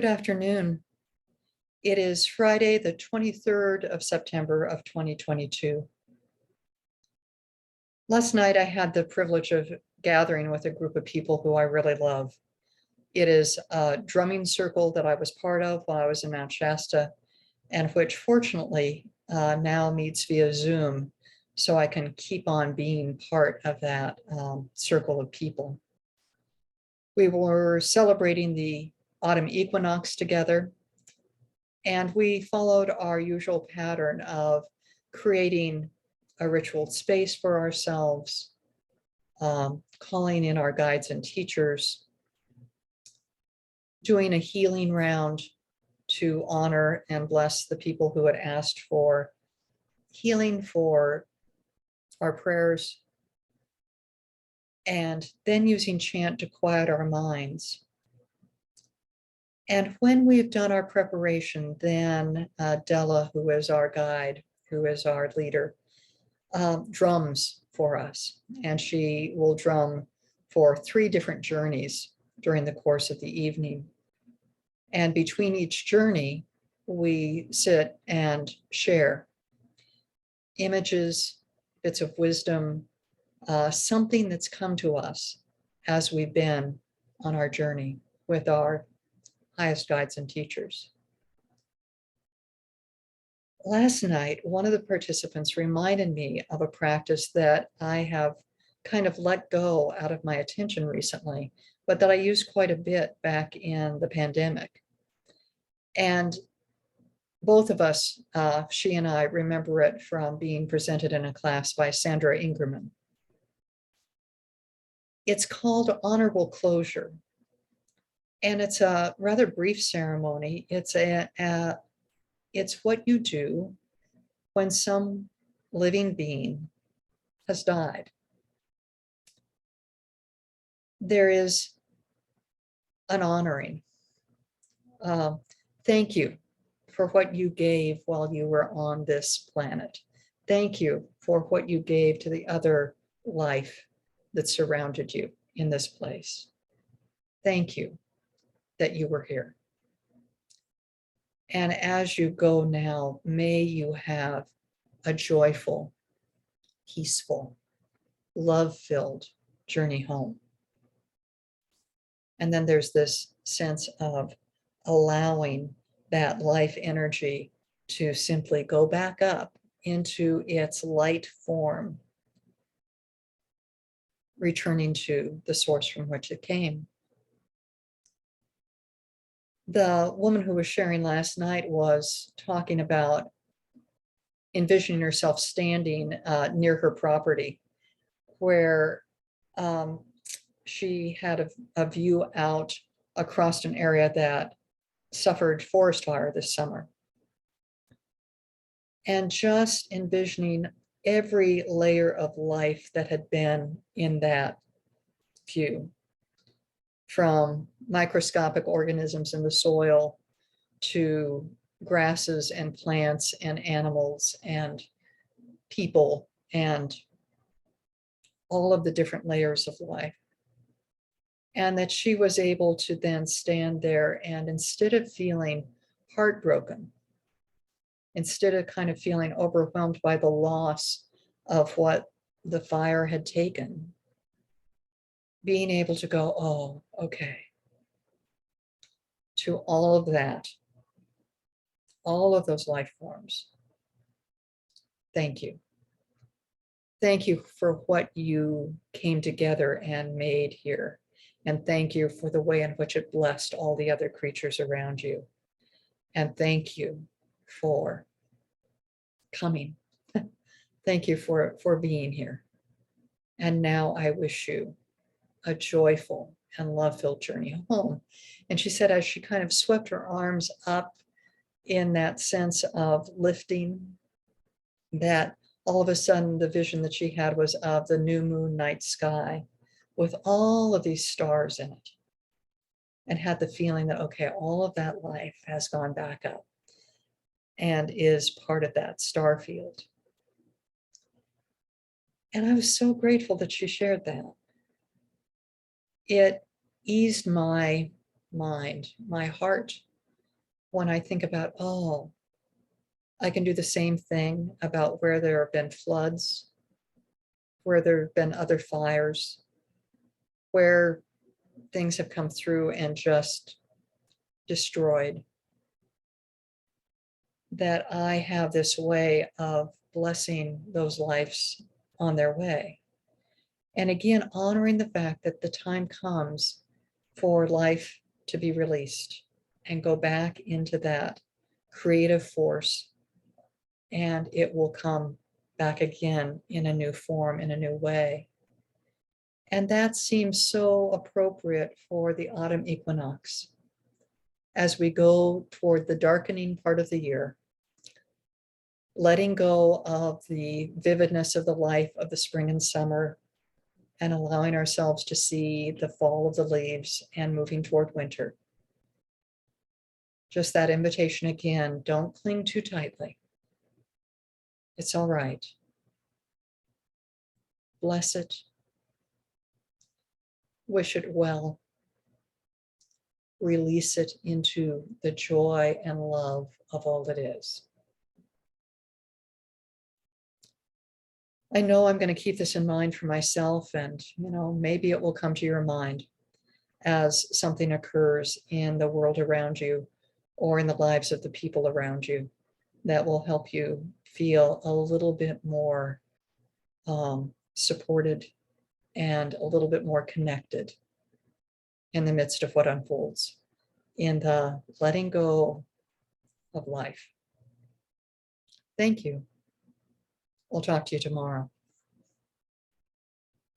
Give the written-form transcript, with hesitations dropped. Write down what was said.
Good afternoon. It is Friday, the 23rd of September of 2022. Last night, I had the privilege of gathering with a group of people who I really love. It is a drumming circle that I was part of while I was in Mount Shasta, and which fortunately now meets via Zoom, so I can keep on being part of that circle of people. We were celebrating the autumn equinox together, and we followed our usual pattern of creating a ritual space for ourselves, calling in our guides and teachers, doing a healing round to honor and bless the people who had asked for healing for our prayers, and then using chant to quiet our minds. And when we've done our preparation, then Della, who is our guide, who is our leader, drums for us. And she will drum for 3 different journeys during the course of the evening. And between each journey, we sit and share images, bits of wisdom, something that's come to us as we've been on our journey with our highest guides and teachers. Last night, one of the participants reminded me of a practice that I have kind of let go out of my attention recently, but that I used quite a bit back in the pandemic. And both of us, she and I, remember it from being presented in a class by Sandra Ingerman. It's called Honorable Closure. And it's a rather brief ceremony. It's what you do when some living being has died. There is an honoring. Thank you for what you gave while you were on this planet. Thank you for what you gave to the other life that surrounded you in this place. Thank you that you were here. And as you go now, may you have a joyful, peaceful, love-filled journey home. And then there's this sense of allowing that life energy to simply go back up into its light form, returning to the source from which it came. The woman who was sharing last night was talking about envisioning herself standing near her property, where she had a view out across an area that suffered forest fire this summer. And just envisioning every layer of life that had been in that view, from microscopic organisms in the soil to grasses and plants and animals and people and all of the different layers of life. And that she was able to then stand there, and instead of feeling heartbroken, instead of kind of feeling overwhelmed by the loss of what the fire had taken, being able to go, oh, okay, to all of that, all of those life forms. Thank you. Thank you for what you came together and made here. And thank you for the way in which it blessed all the other creatures around you. And thank you for coming. Thank you for being here. And now I wish you a joyful and love-filled journey home. And she said, as she kind of swept her arms up in that sense of lifting, that all of a sudden the vision that she had was of the new moon night sky with all of these stars in it, and had the feeling that, okay, all of that life has gone back up and is part of that star field. And I was so grateful that she shared that. It eased my mind, my heart, when I think about, oh, I can do the same thing about where there have been floods, where there have been other fires, where things have come through and just destroyed, that I have this way of blessing those lives on their way. And again, honoring the fact that the time comes for life to be released and go back into that creative force, and it will come back again in a new form, in a new way. And that seems so appropriate for the autumn equinox. As we go toward the darkening part of the year, letting go of the vividness of the life of the spring and summer, and allowing ourselves to see the fall of the leaves and moving toward winter. Just that invitation again, don't cling too tightly. It's all right. Bless it. Wish it well. Release it into the joy and love of all that is. I know I'm going to keep this in mind for myself, and maybe it will come to your mind as something occurs in the world around you or in the lives of the people around you that will help you feel a little bit more supported and a little bit more connected in the midst of what unfolds in the letting go of life. Thank you. We'll talk to you tomorrow.